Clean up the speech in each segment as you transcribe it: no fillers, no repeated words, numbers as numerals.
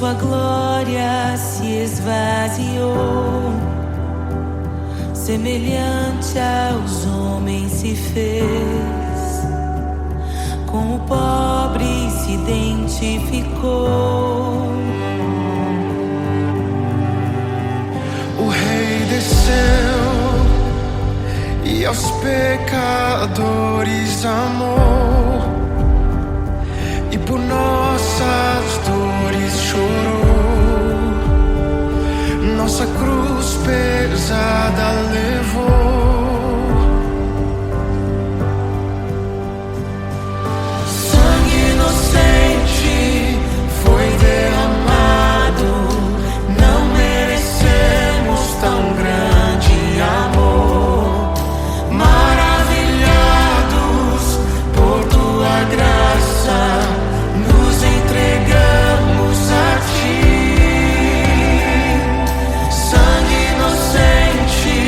Sua glória se esvaziou, semelhante aos homens se fez, com o pobre se identificou. O Rei desceu e aos pecadores amou, e por nossas dores chorou, nossa cruz pesada levou. Sangue inocente foi derramado, não merecemos tão grande amor. Maravilhados por tua graça, nos entregamos a ti. Sangue inocente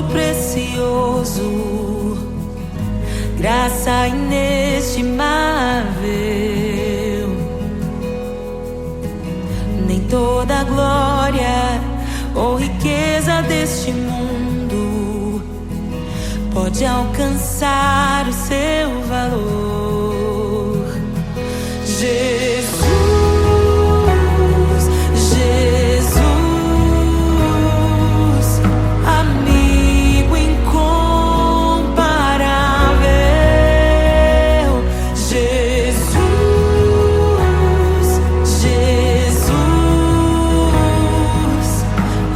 tesouro precioso, graça inestimável. Nem toda a glória ou riqueza deste mundo pode alcançar o seu valor. Jesus, Jesus, amigo incomparável. Jesus, Jesus,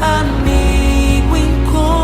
amigo incomparável.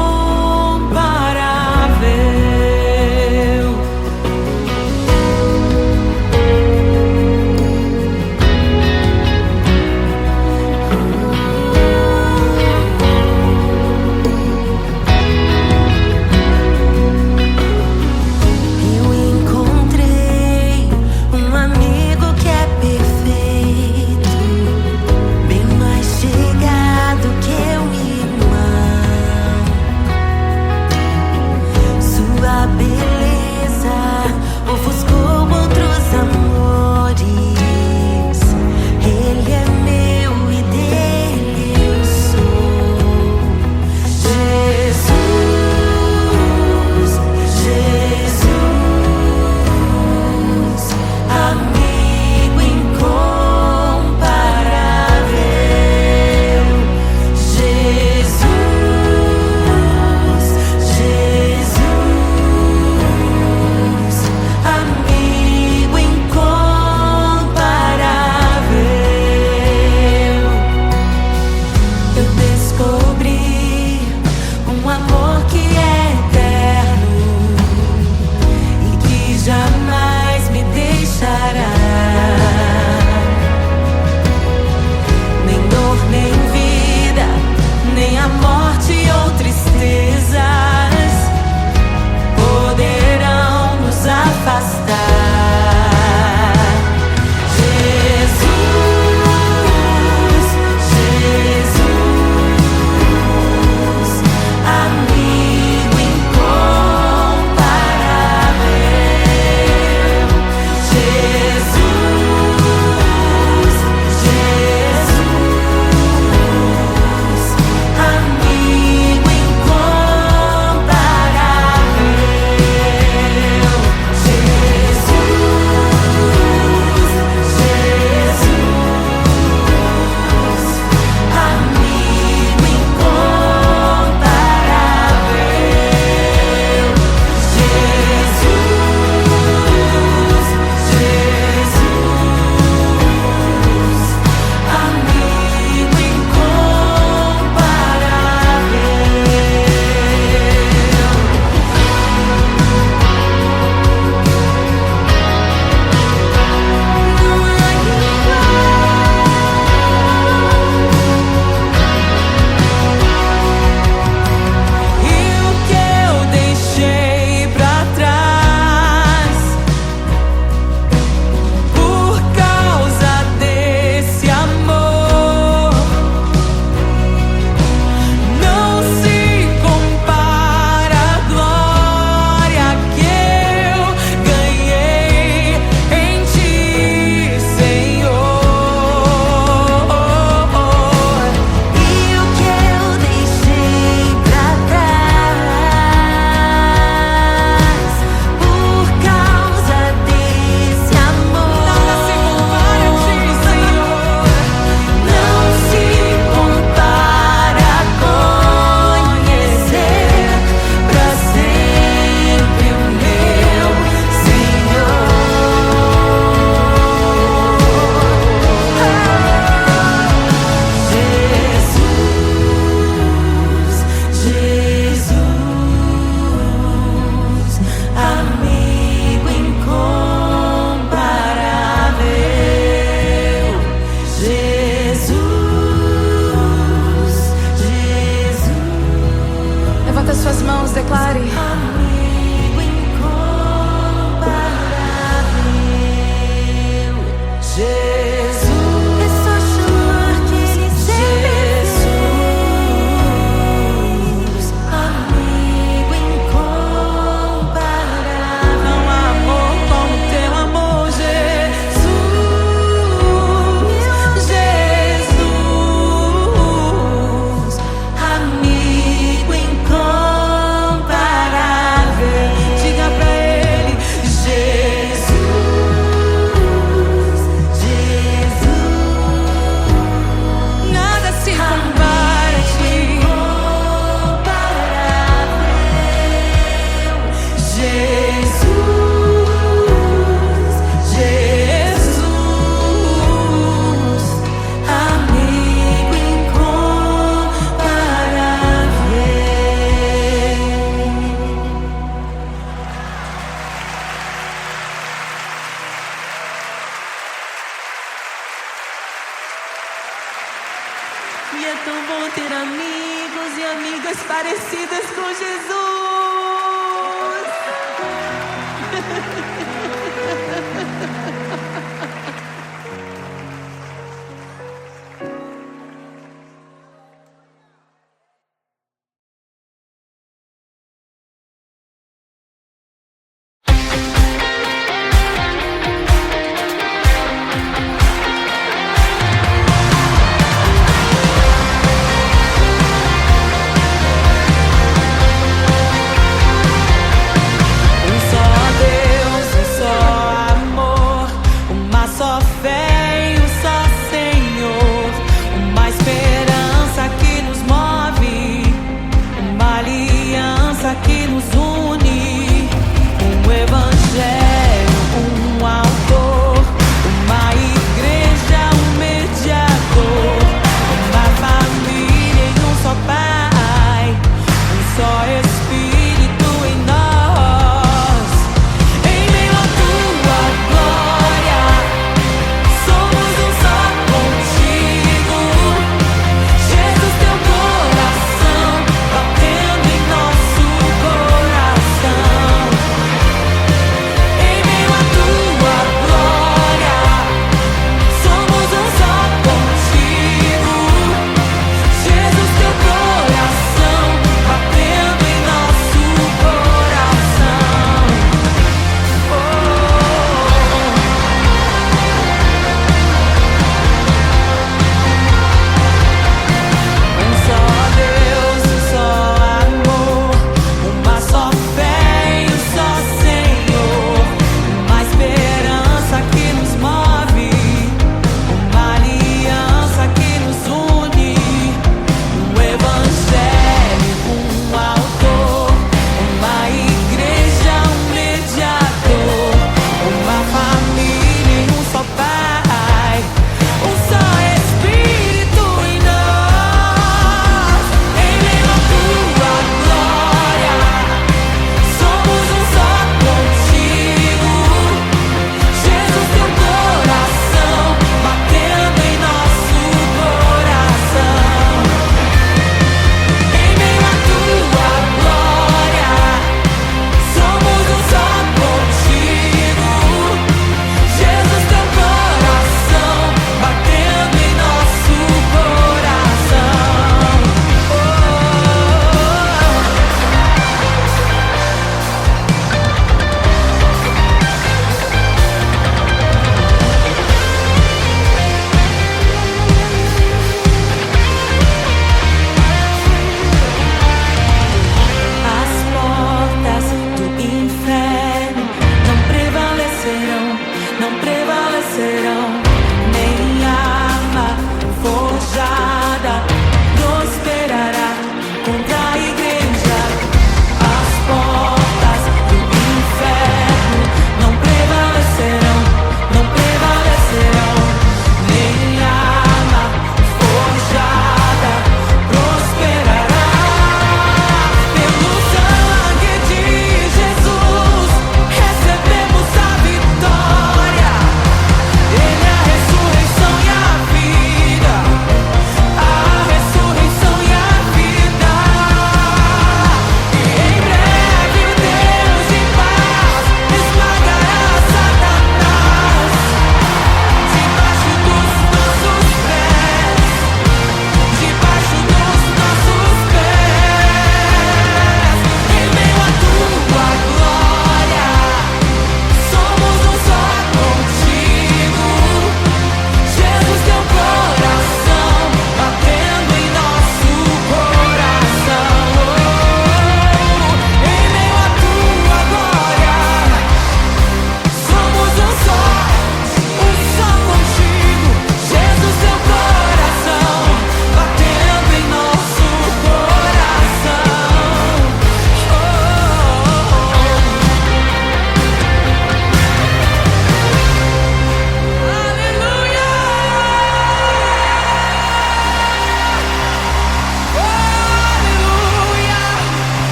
E é tão bom ter amigos e amigas parecidas com Jesus.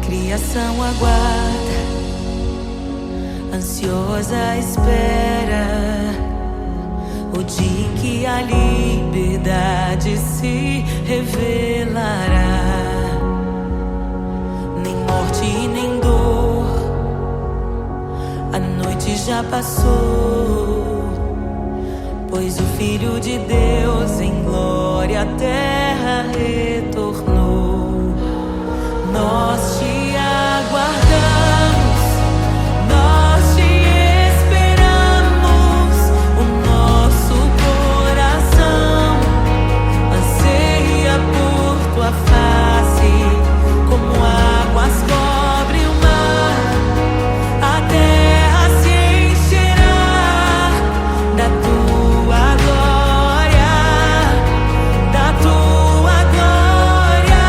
criação aguarda, ansiosa espera o dia em que a liberdade se revelará. Nem morte e nem dor, a noite já passou, pois o Filho de Deus em glória à terra retornou. Nós te aguardamos, nós te esperamos. O nosso coração anseia por tua face, como águas cobrem o mar. A terra se encherá da tua glória, da tua glória.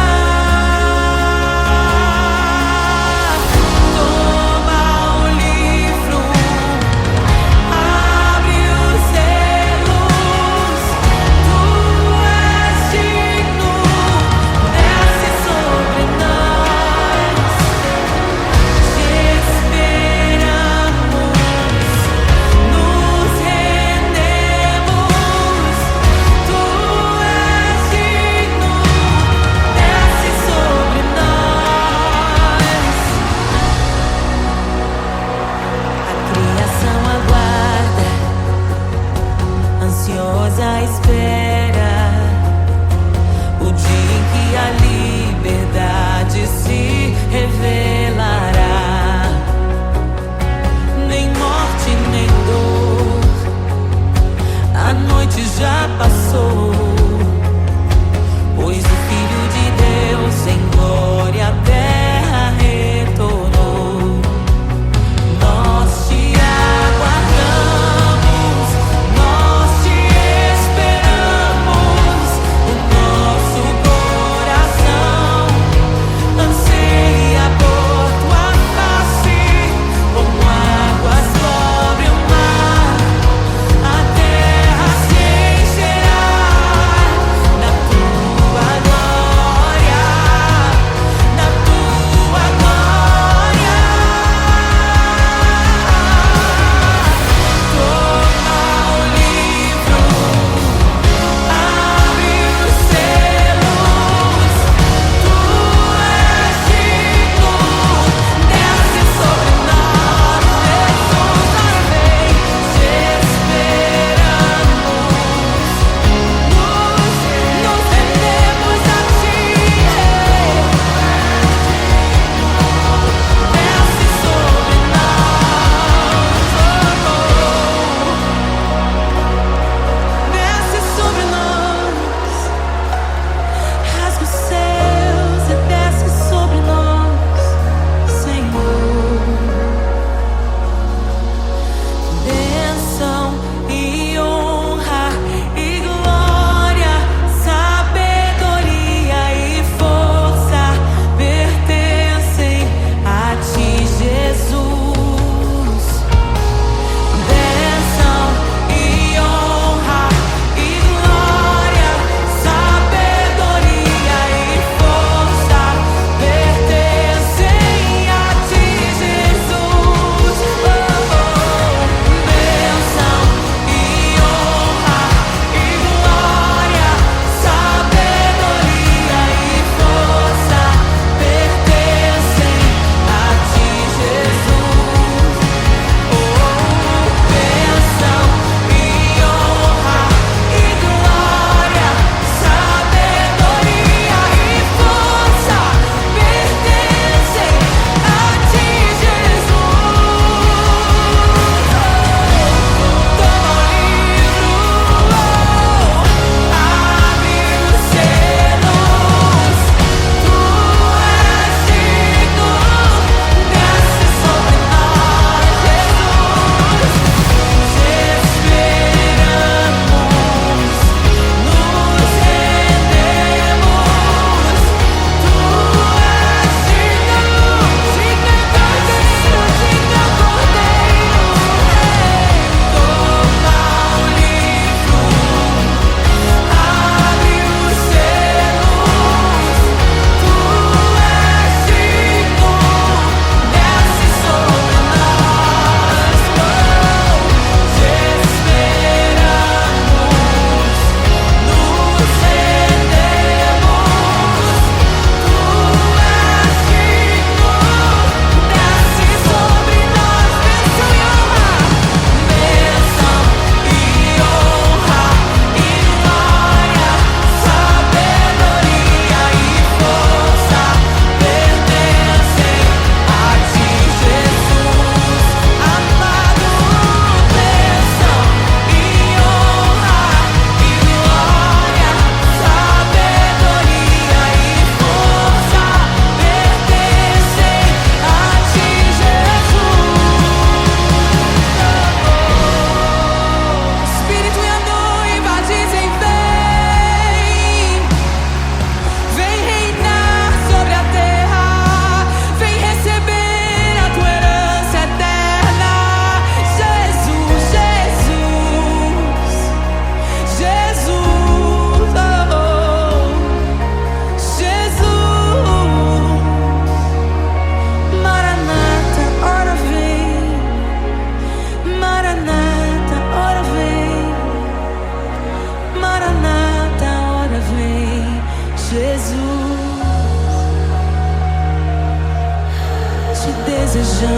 desejamos.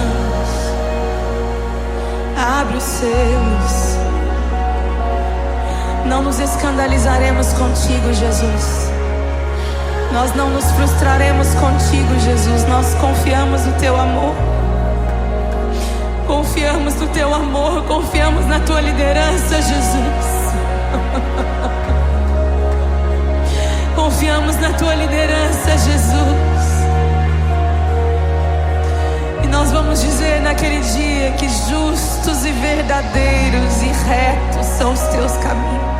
Abre os selos. Não nos escandalizaremos contigo, Jesus. Nós não nos frustraremos contigo, Jesus. Nós confiamos no teu amor. Confiamos no teu amor. Confiamos na tua liderança, Jesus. Confiamos na tua liderança, Jesus. E nós vamos dizer naquele dia que justos e verdadeiros e retos são os teus caminhos.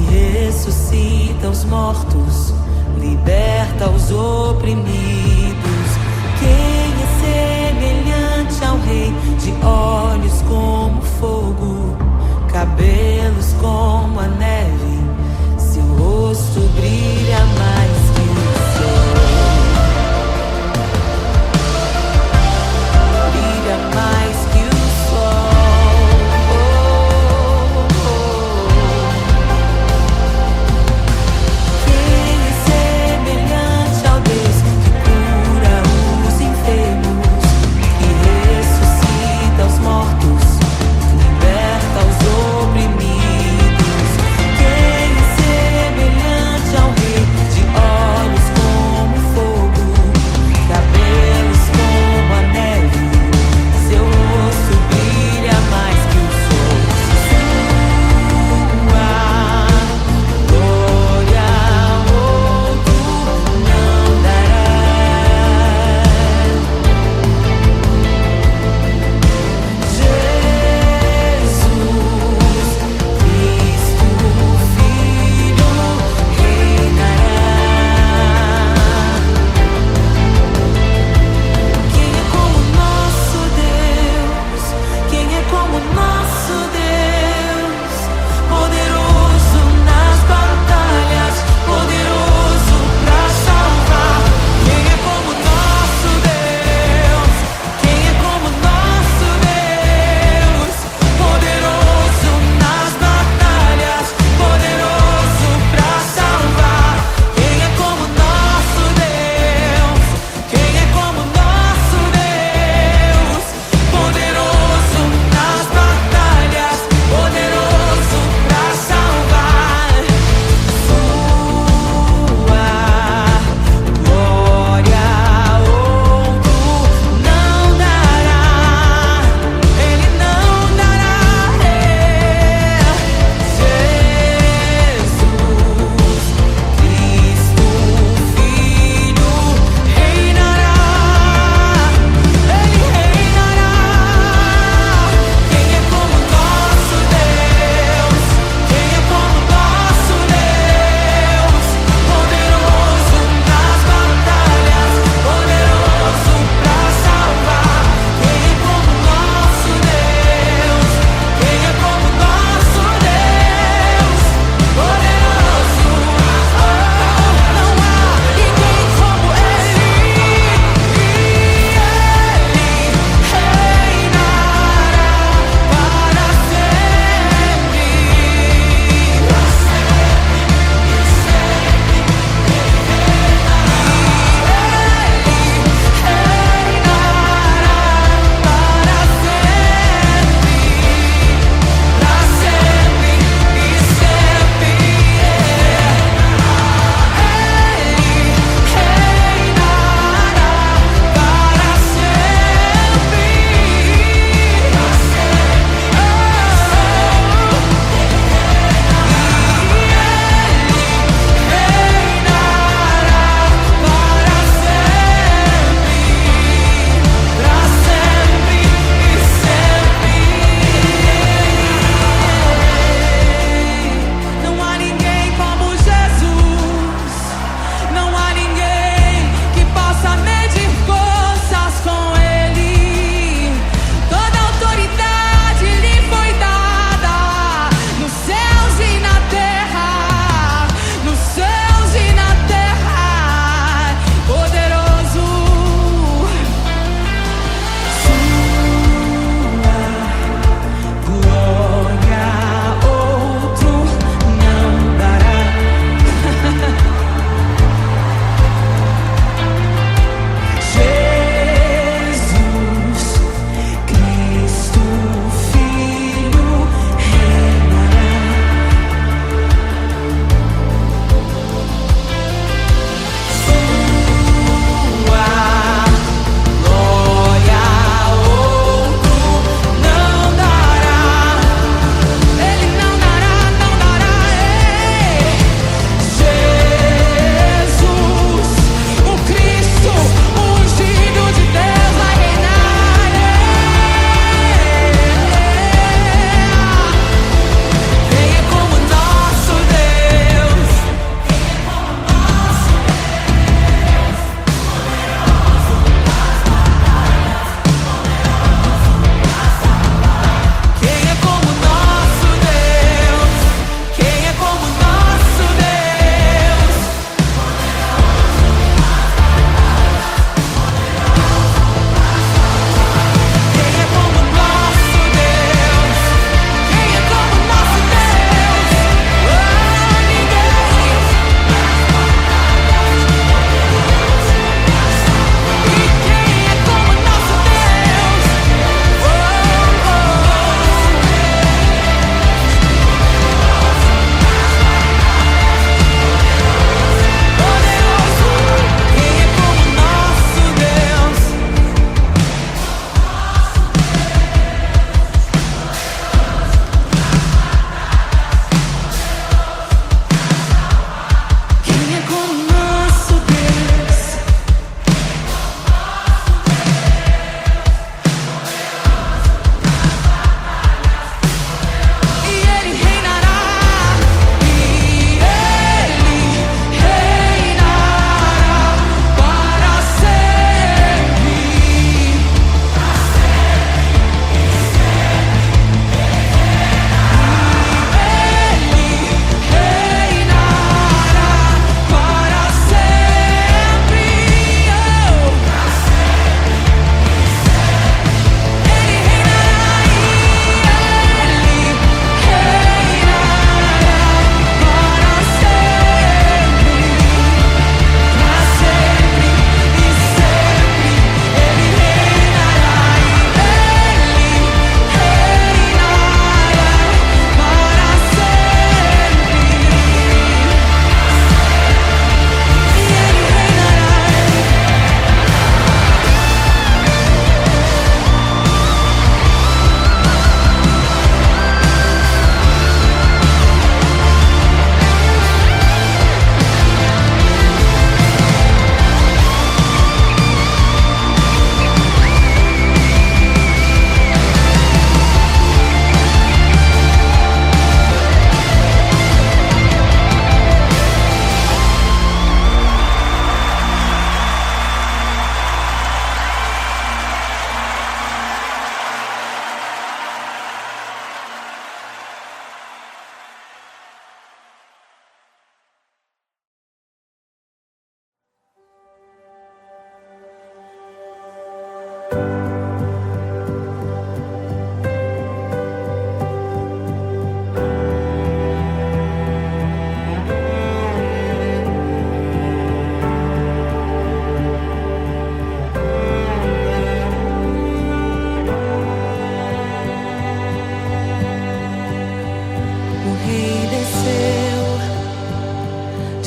Ressuscita os mortos, liberta os oprimidos. Quem é semelhante ao Rei, de olhos como fogo, cabelos como a neve, seu rosto brilha mais que o sol. Brilha mais que o sol. Quem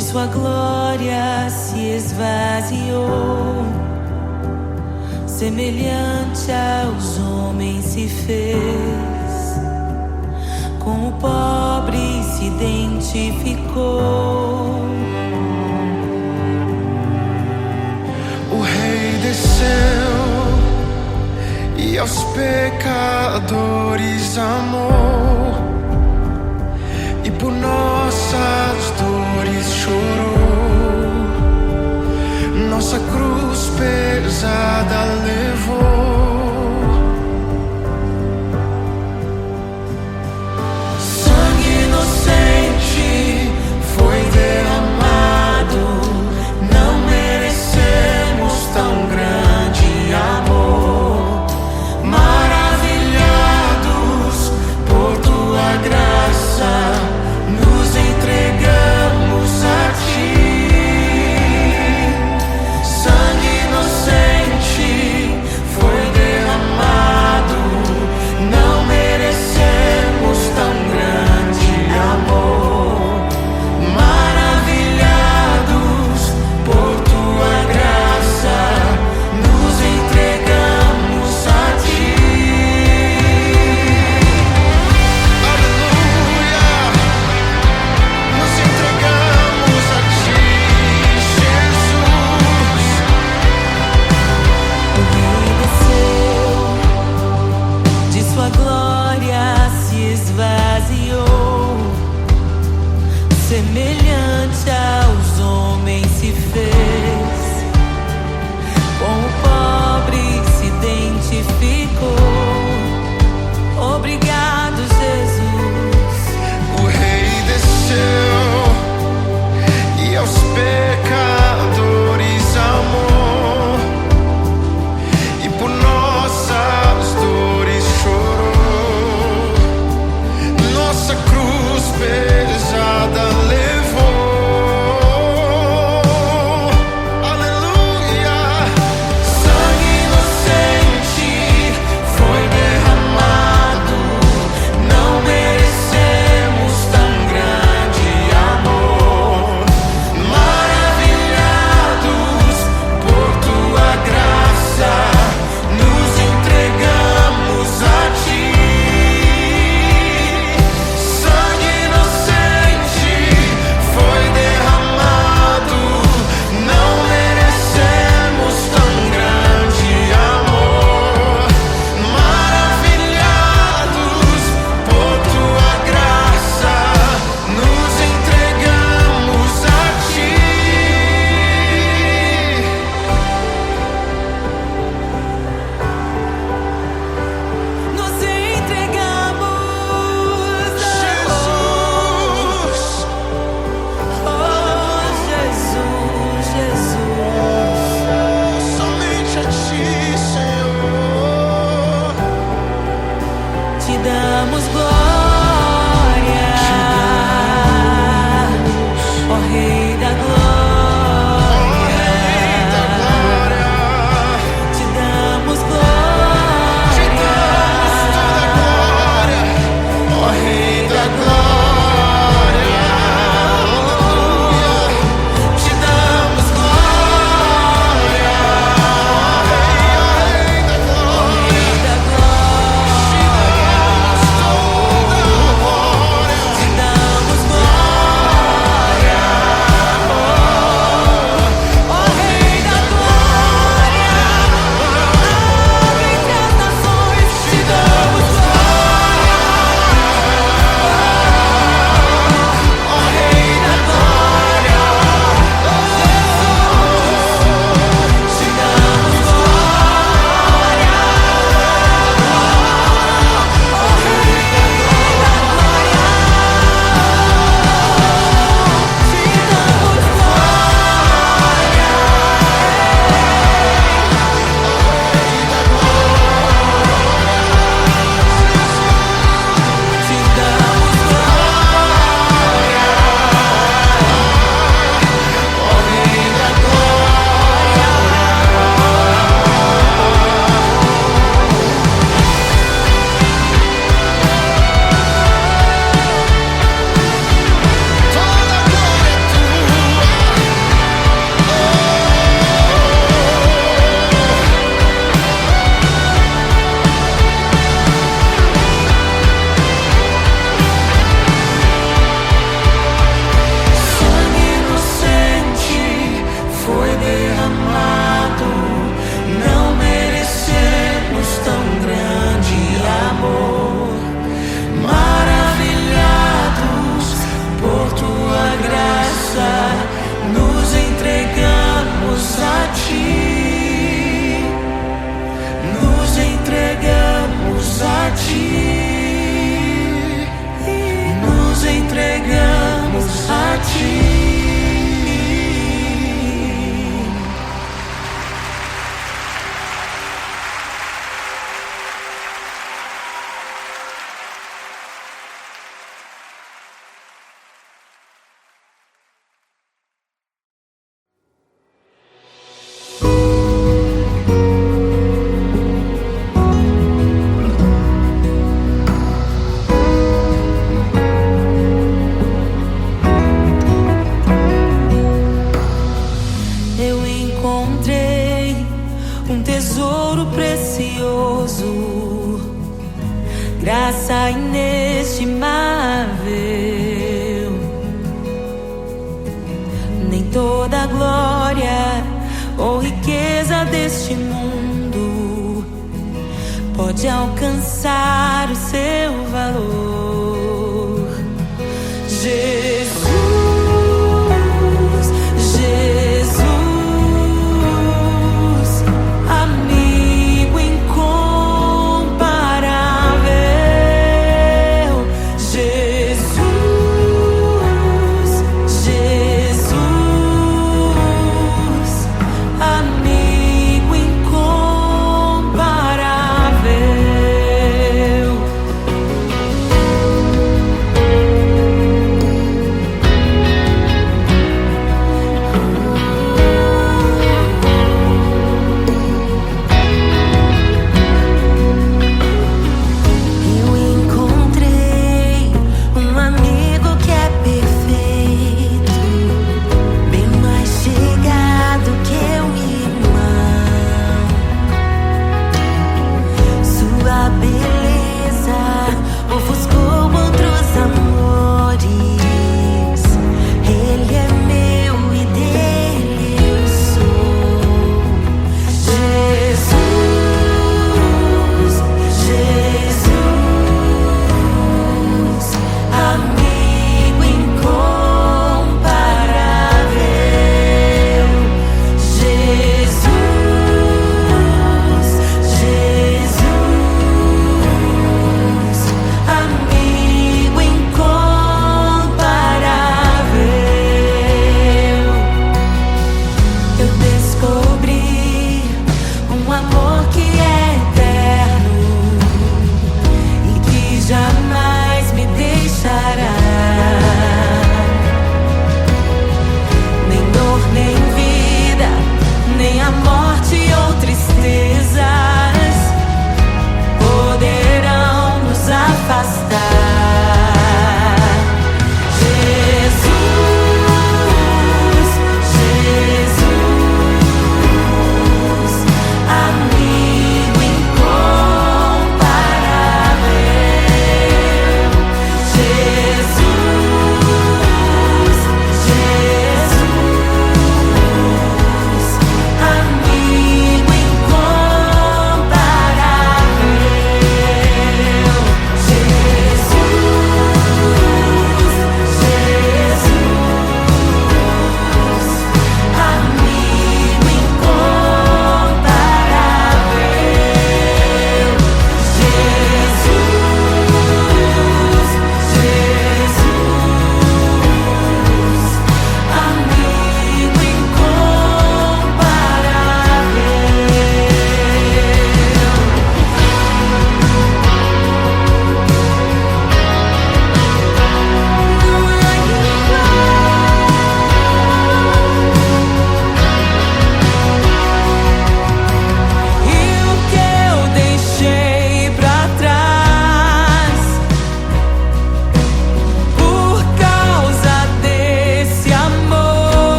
de sua glória se esvaziou, semelhante aos homens se fez, com o pobre se identificou. O Rei desceu e aos pecadores amou, e por nossas dores chorou, nossa cruz pesada levou. Sangue inocente foi derramado, não merecemos tão grande amor. Maravilhados por tua graça, nos entregamos a ti. Sangue inocente foi derramado, não merecemos tão grande amor. Maravilhados por tua graça, nos entregamos a ti. Aleluia, nos entregamos a ti, Jesus. O Rei desceu, de sua glória se esvaziou, semelhante aos homens se fez, com o pobre se identificou. Obrigado, Jesus. O Rei desceu e aos pecadores amou, e por nossas dores chorou, nossa cruz pesada levou. Aleluia. Sangue inocente foi derramado, graça inestimável. Nem toda a glória ou riqueza deste mundo pode alcançar o seu valor. Jesus, Jesus, amigo incomparável. Jesus, Jesus, amigo incomparável. Eu encontrei um amigo que é perfeito, bem mais chegado que um irmão. Sua beleza ofuscou outros amores. Ele é meu e dele eu sou. Jesus, Jesus, amigo incomparável. Jesus, Jesus, amigo incomparável. Eu descobri um amor que é eterno e que jamais me deixará. Nem dor, nem vida, nem a morte ou tristezas poderão nos afastar. Jesus, Jesus, amigo incomparável.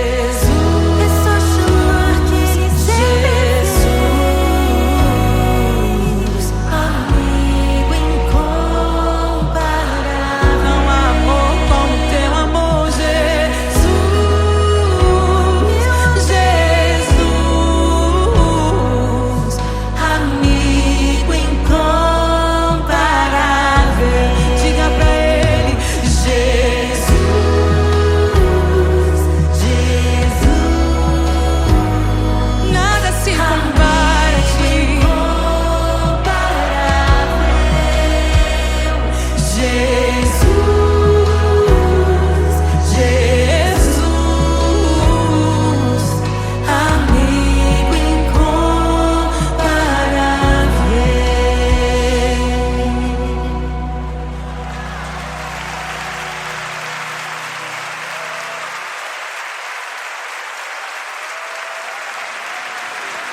Jesus, Jesus, amigo incomparável. Não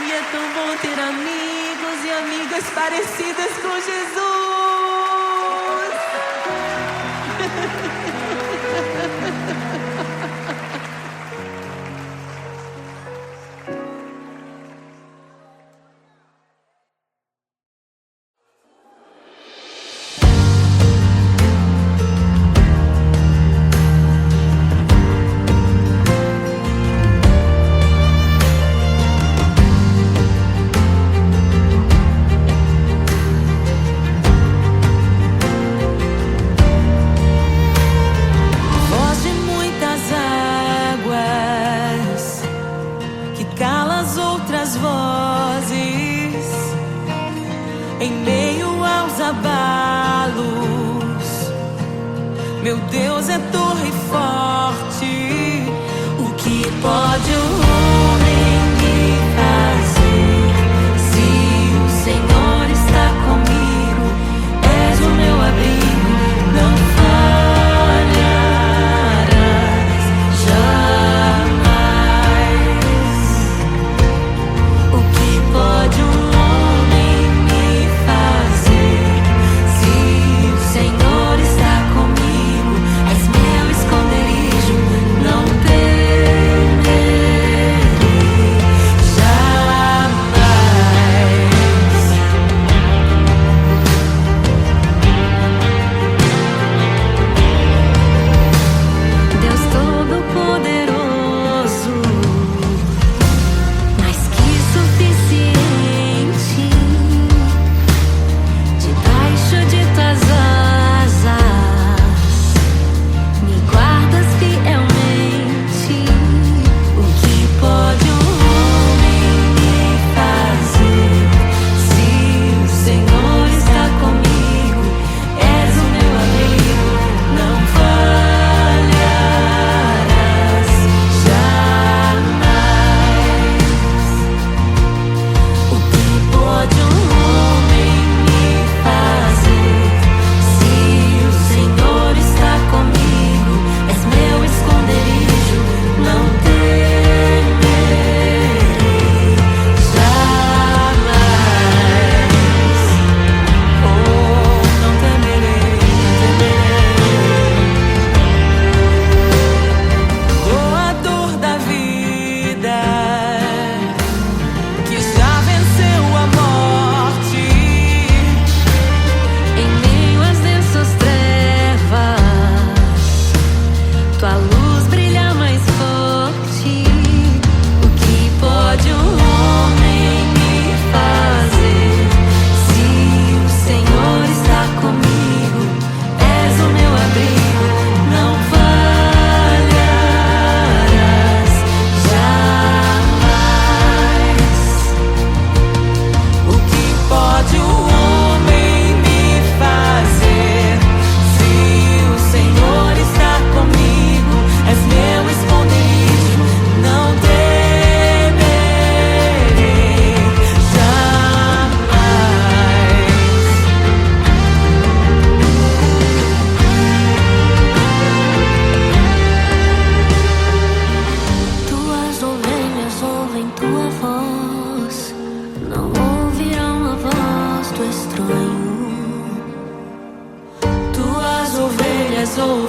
E é tão bom ter amigos e amigas parecidas com Jesus. Em meio aos abalos, meu Deus é torre forte. O que pode o homem me fazer? Se o Senhor está comigo, és o meu abrigo, não falharás jamais. O que pode o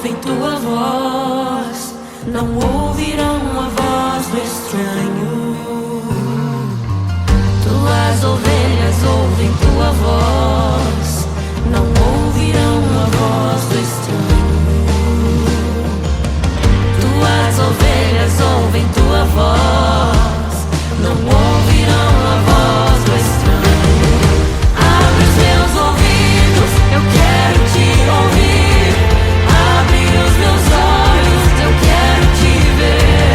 ouvem tua voz, não ouvirão a voz do estranho. Tuas ovelhas ouvem tua voz, não ouvirão a voz do estranho. Tuas ovelhas ouvem tua voz, não ouvirão a voz do estranho. Abre os meus ouvidos, eu quero te ouvir. Abre os meus olhos, eu quero te ver.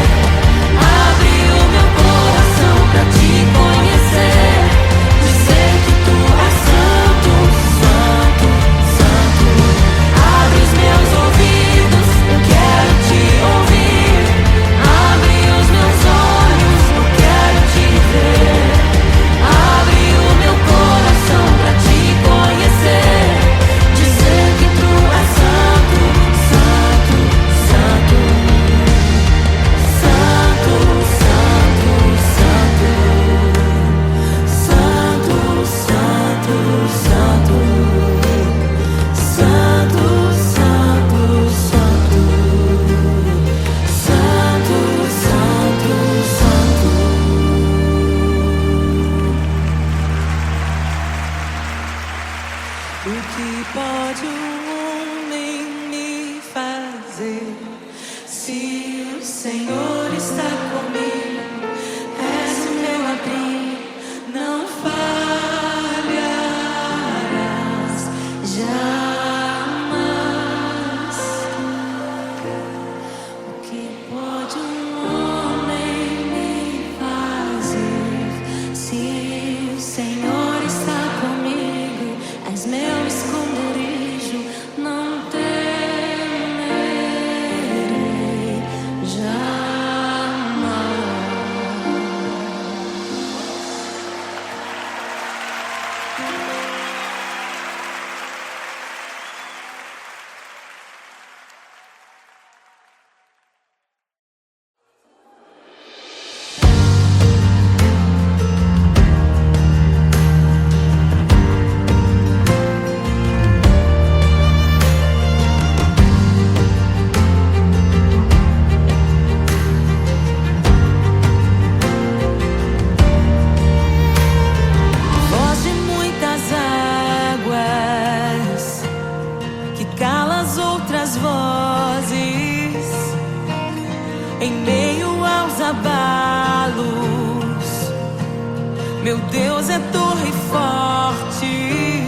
Meu Deus é torre forte.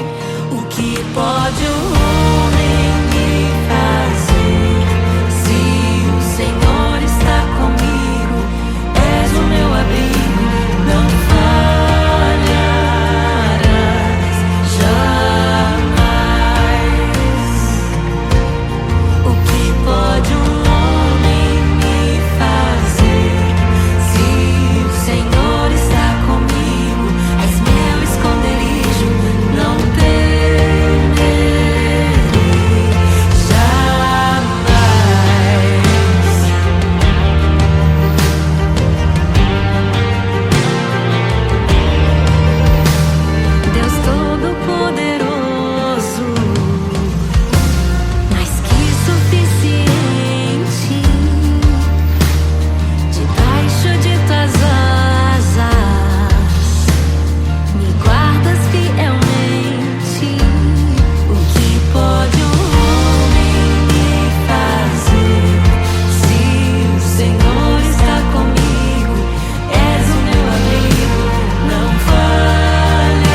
O que pode o homem me fazer? Se o Senhor está comigo, és o meu abrigo, não falharás jamais. O que pode um homem me fazer? Se o Senhor está comigo, és meu esconderijo, não temerei jamais. Deus Todo-Poderoso, mais que suficiente, debaixo de tuas asas me guardas fielmente. O que pode um homem me fazer? Se o Senhor está comigo, és o meu abrigo, não falharás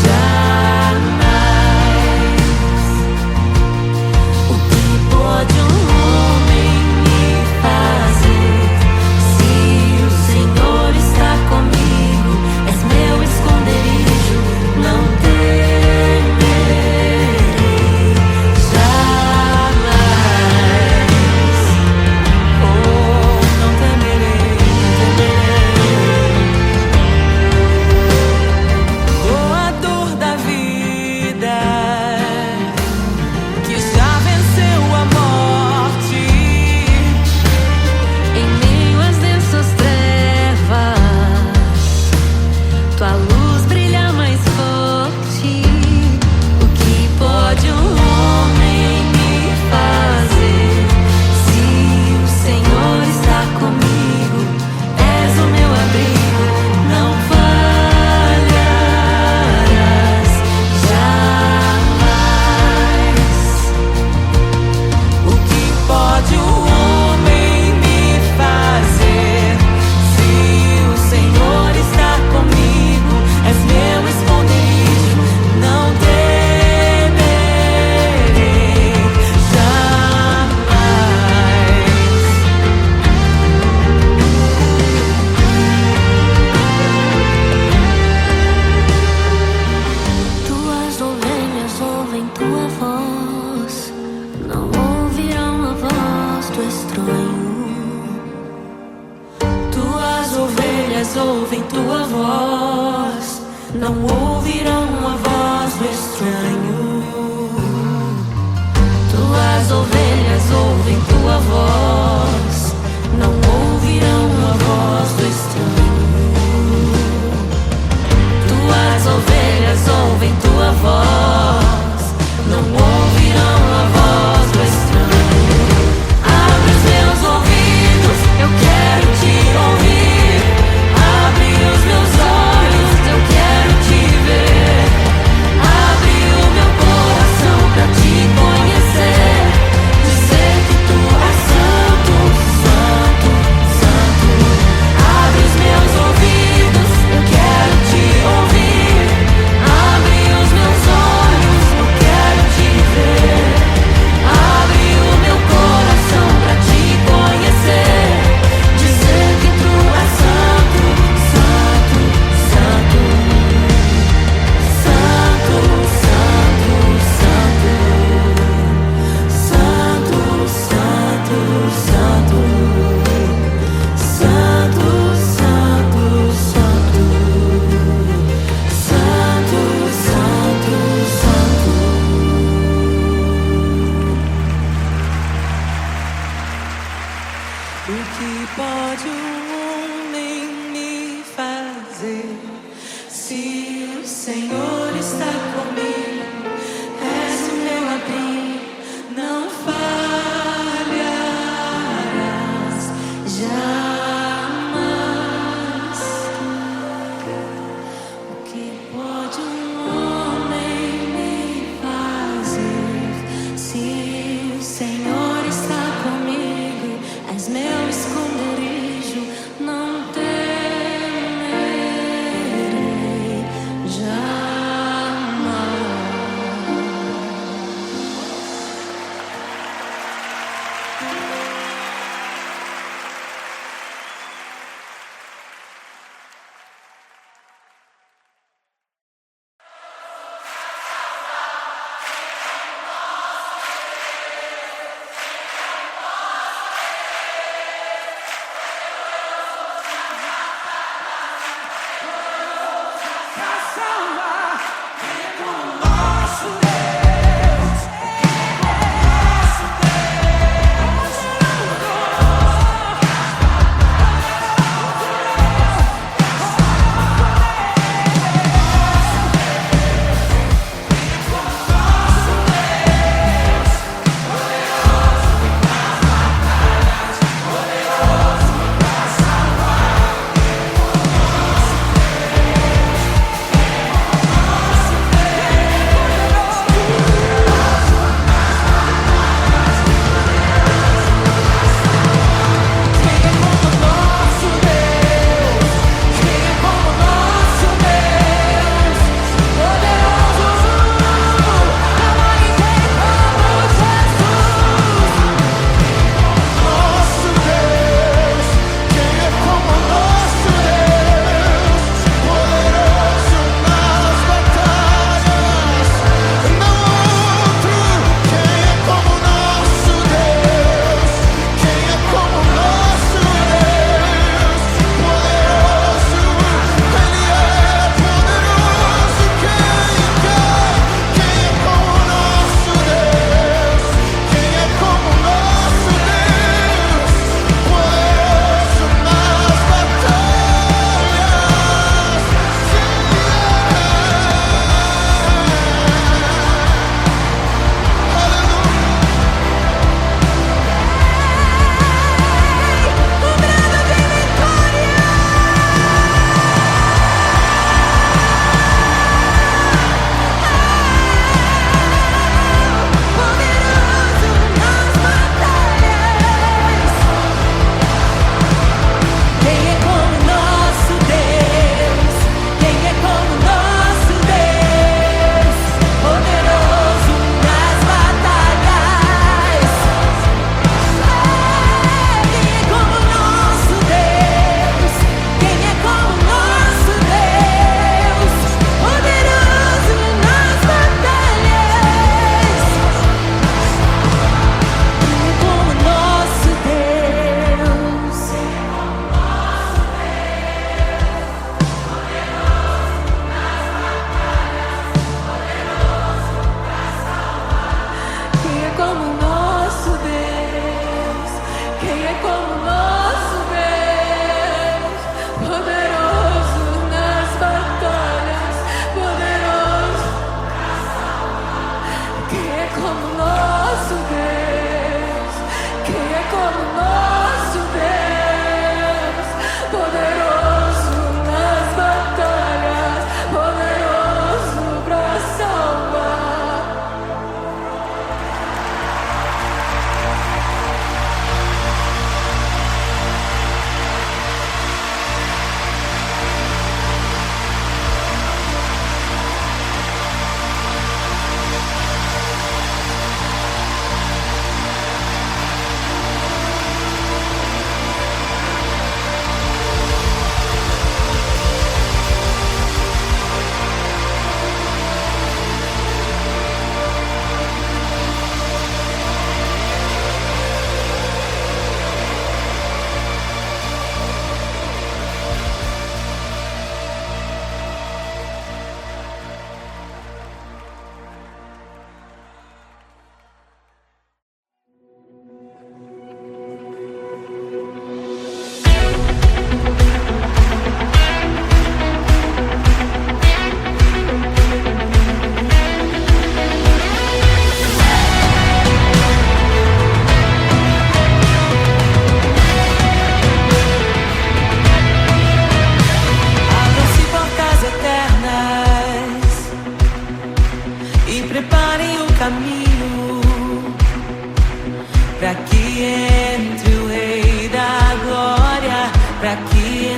jamais. O que pode um homem me fazer? Se o Senhor está comigo, és meu esconderijo, não temerei jamais. Oh, não temerei, não temerei. Doador da vida, que já venceu a morte, em meio às densas trevas, tua luz brilha mais forte. O que pode um homem me fazer? Se o Senhor está comigo, és o meu abrigo, não falharás jamais. O que pode o homem me fazer? Se o Senhor está comigo, és meu esconderijo, não temerei jamais. Tuas ovelhas ouvem tua voz, não ouvirão a voz do estranho. Tuas ovelhas ouvem tua voz, não ouvirão a voz do estranho. Tuas ovelhas ouvem tua voz, não ouvirão a voz do estranho. Tuas ovelhas ouvem tua voz, não ouvirão a voz do estranho. Abre os meus ouvidos, eu quero te ouvir. Abre os meus olhos, eu quero te ver. Abre o meu coração pra te conhecer. Dizer que tu és santo, santo, santo. Abre os meus ouvidos, eu quero te ouvir. Abre os meus olhos, eu quero te ver. Abre o meu coração pra te conhecer. Dizer que tu és santo, santo, santo. Santo, santo, santo. Santo, santo, santo. Santo, santo, santo. Santo, santo, santo. O que pode um homem me fazer? Se o Senhor está comigo, és o meu abrigo, não falharás jamais. O que pode um homem me fazer? Se o Senhor está comigo, és meu esconderijo, não temerei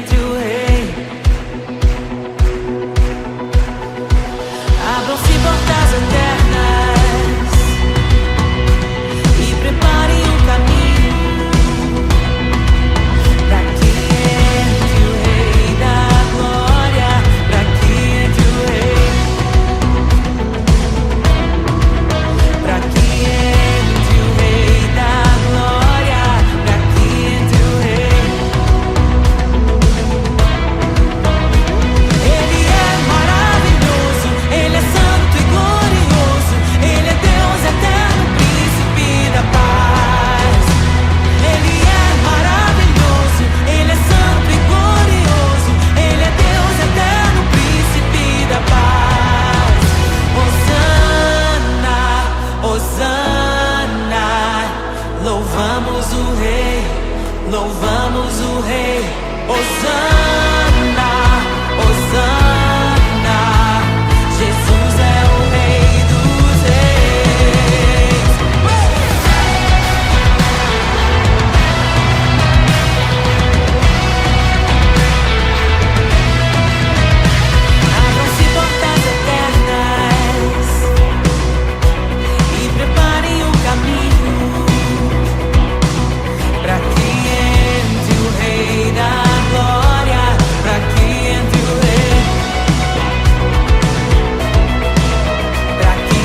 entre o rei. Abram-se portas eternas e preparem o caminho pra que entre o rei da glória, pra que entre o rei, pra que entre o rei da glória, pra que entre o rei. Ele é maravilhoso, ele é santo e glorioso, ele é Deus eterno, príncipe da paz. Ele é maravilhoso, ele é santo e glorioso, ele é Deus eterno, príncipe da paz. Hosana, Hosana, louvamos o rei, louvamos o rei. Hosana, Hosana, Jesus é o rei dos reis. Abram-se portas eternas e preparem o caminho pra que entre o rei da glória, pra que entre o rei, pra que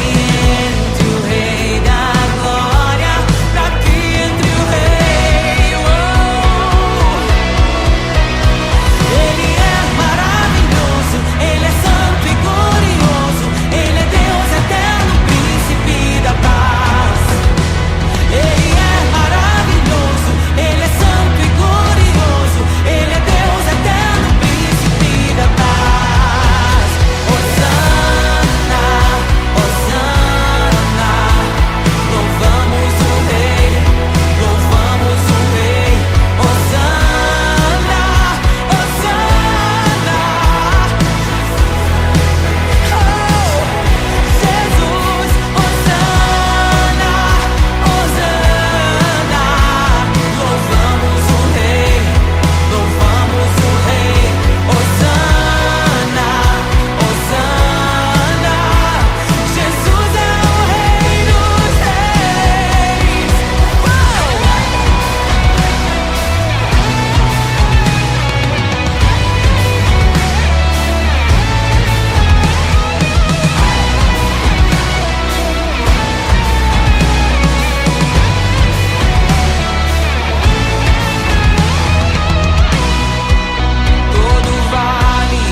entre o rei da glória, pra que entre o rei. Ele é maravilhoso, ele é santo e glorioso, ele é Deus eterno, príncipe da paz. Ele é maravilhoso, ele é santo e glorioso, ele é Deus eterno, príncipe da paz. Hosana, Hosana, louvamos o rei, louvamos o rei. Hosana, Hosana, oh, Jesus, Hosana, Hosana, louvamos o rei, louvamos o rei. Hosana, Hosana, Jesus é o rei dos reis. Todo vale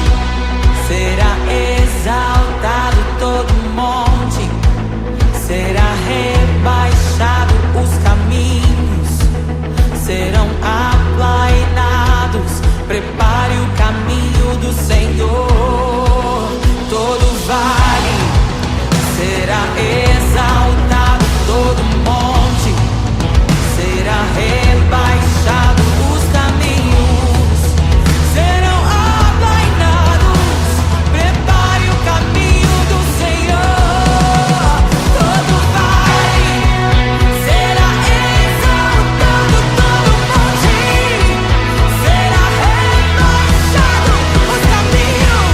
será exaltado, todo monte será rebaixado, os caminhos serão aplainados. Prepare o caminho do Senhor. Todo vale será exaltado, todo monte será rebaixado, os caminhos serão aplainados. Prepare o caminho do Senhor. Todo vale será exaltado, todo monte será rebaixado, os caminhos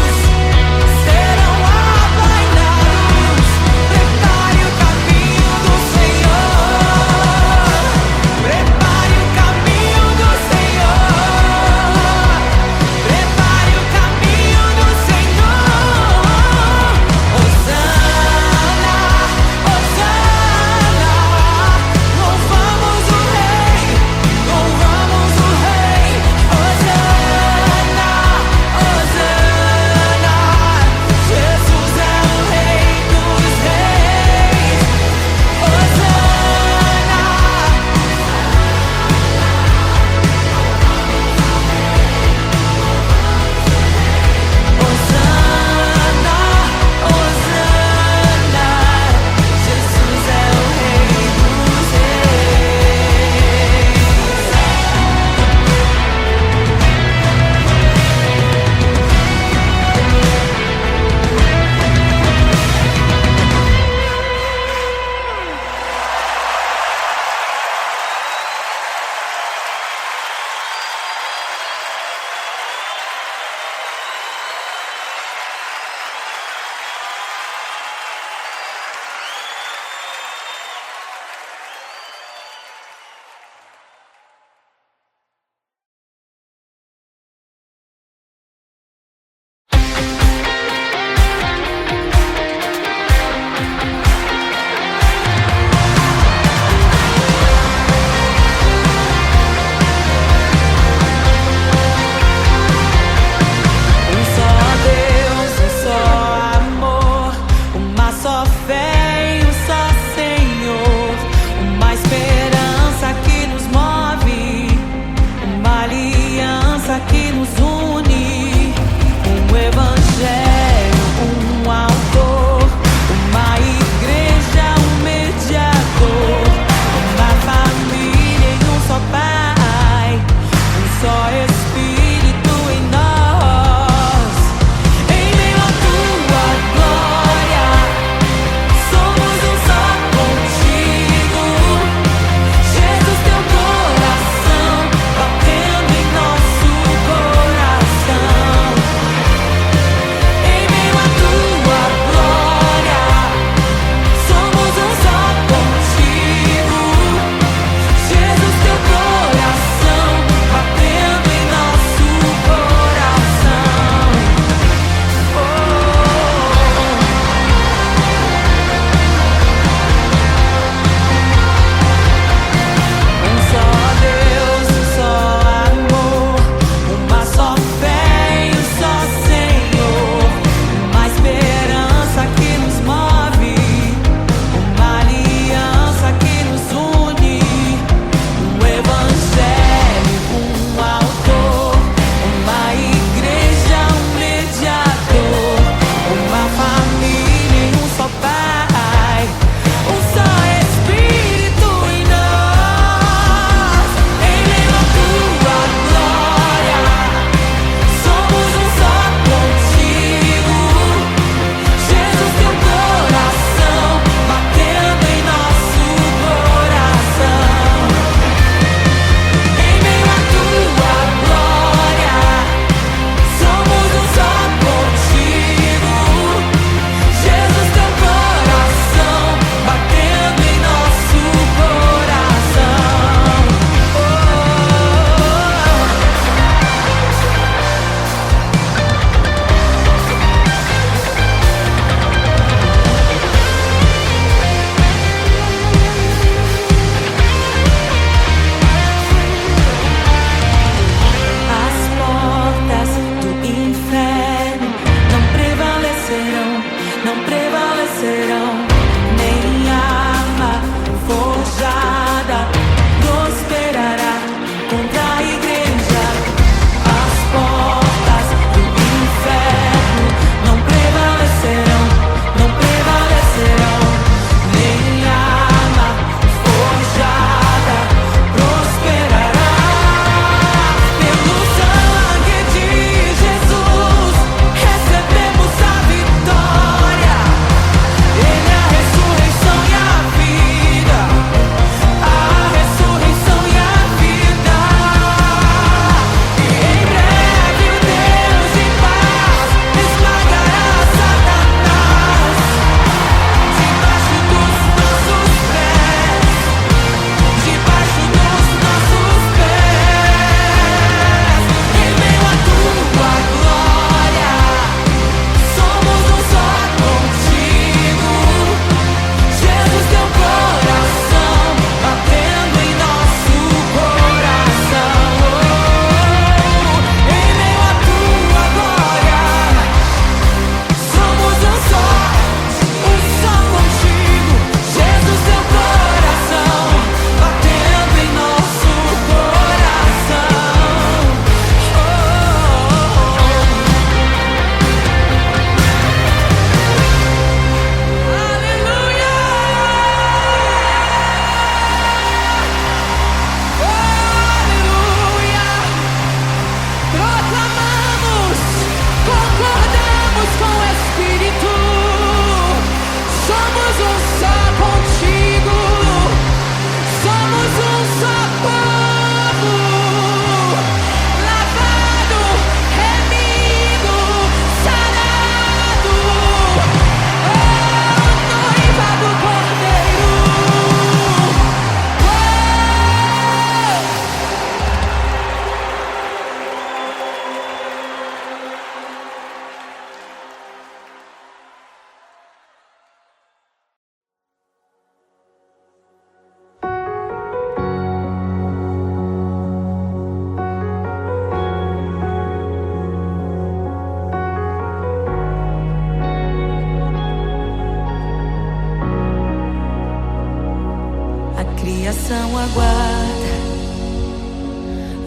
coração aguarda,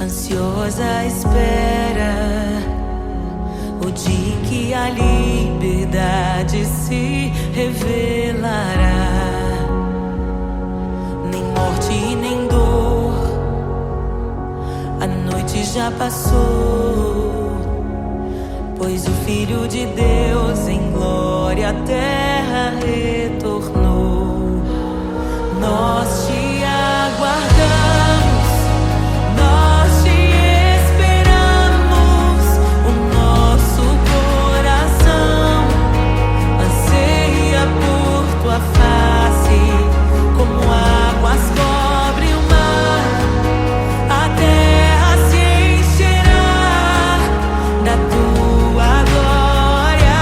ansiosa espera o dia em que a liberdade se revelará. Nem morte e nem dor, a noite já passou, pois o Filho de Deus em glória à terra retornou. Nós te aguardamos, nós te esperamos. O nosso coração anseia por tua face, como águas cobrem o mar. A terra se encherá da tua glória.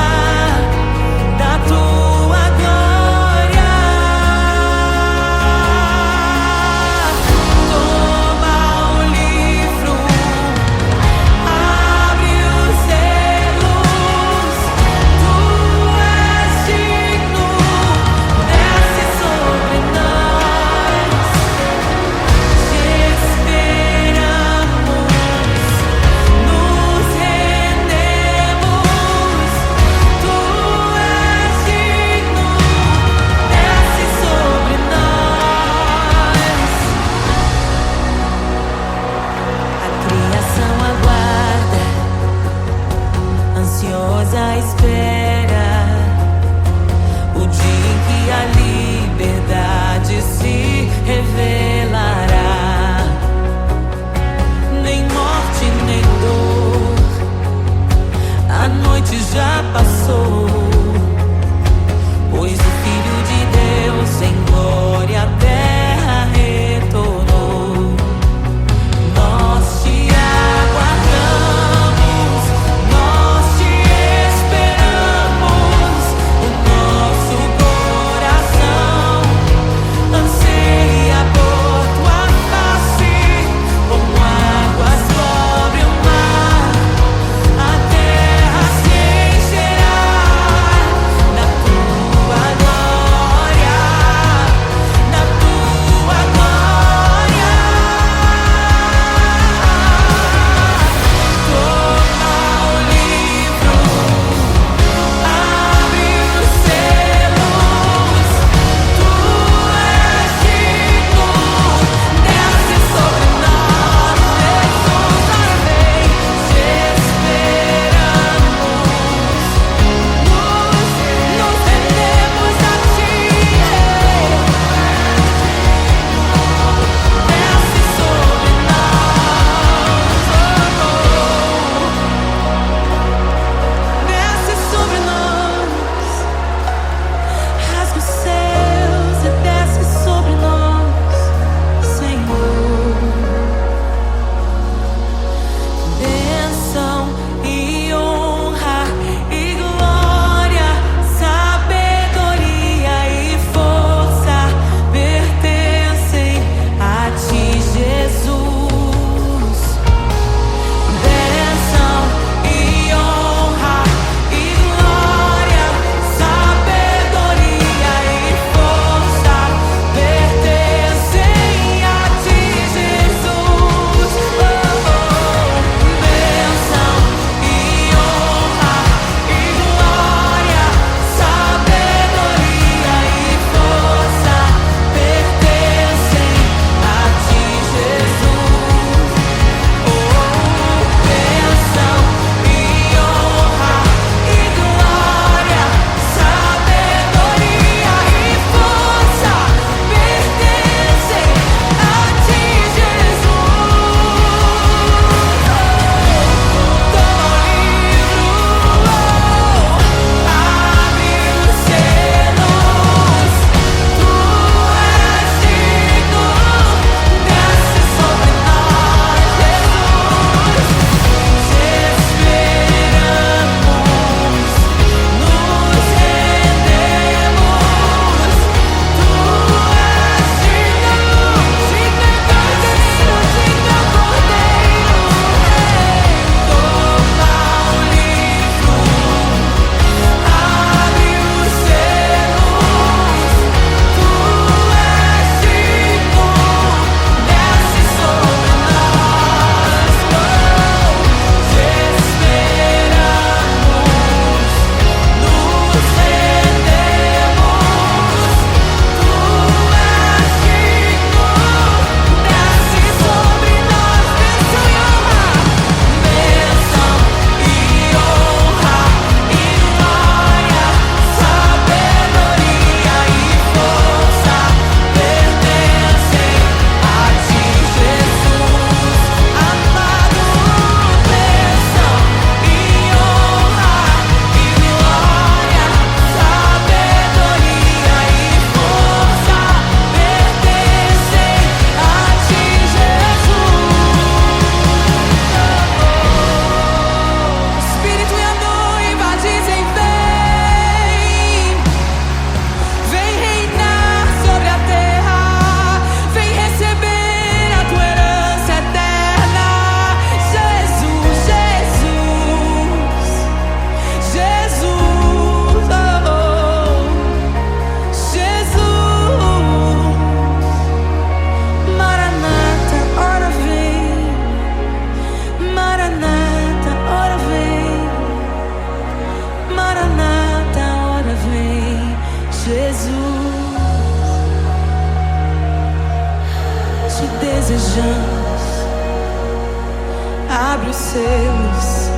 selos.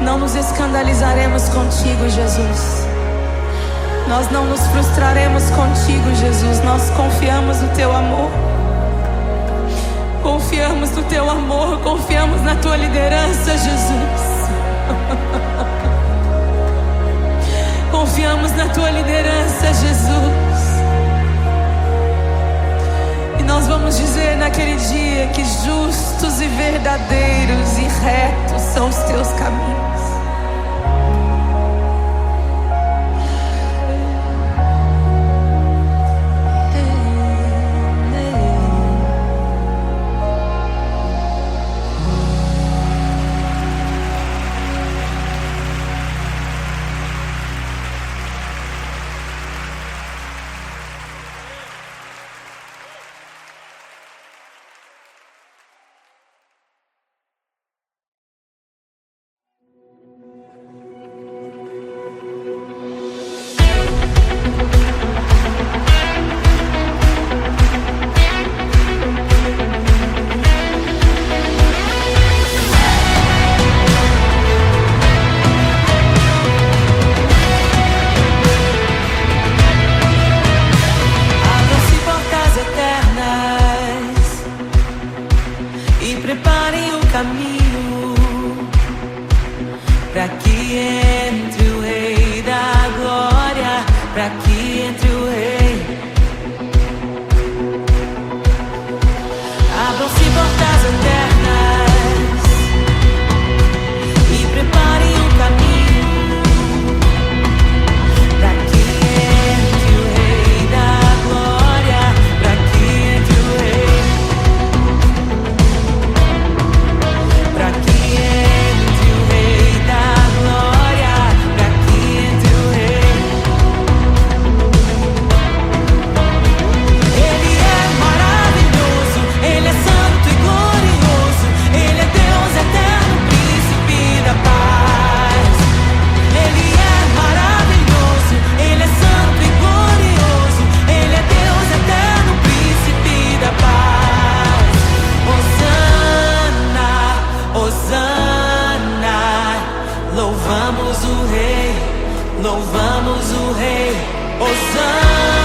Não nos escandalizaremos contigo, Jesus. Nós não nos frustraremos contigo, Jesus. Nós confiamos no teu amor. Confiamos no teu amor, confiamos na tua liderança, Jesus. Confiamos na tua liderança, Jesus. E nós vamos dizer naquele dia que justos e verdadeiros e retos são os teus caminhos. Preparem o caminho para que entre o Rei da Glória, para que entre o Rei. Abram-se portas eternas e preparem o caminho para que entre o Rei da Glória, para que entre o Rei. Pra que entre o Rei da Glória, pra que entre o Rei. Ele é maravilhoso, Ele é santo e glorioso, Ele é Deus eterno, príncipe da paz. Ele é maravilhoso, Ele é santo e glorioso, Ele é Deus eterno, príncipe da paz. Hosana, Hosana, louvamos o Rei, louvamos o Rei. Hosana.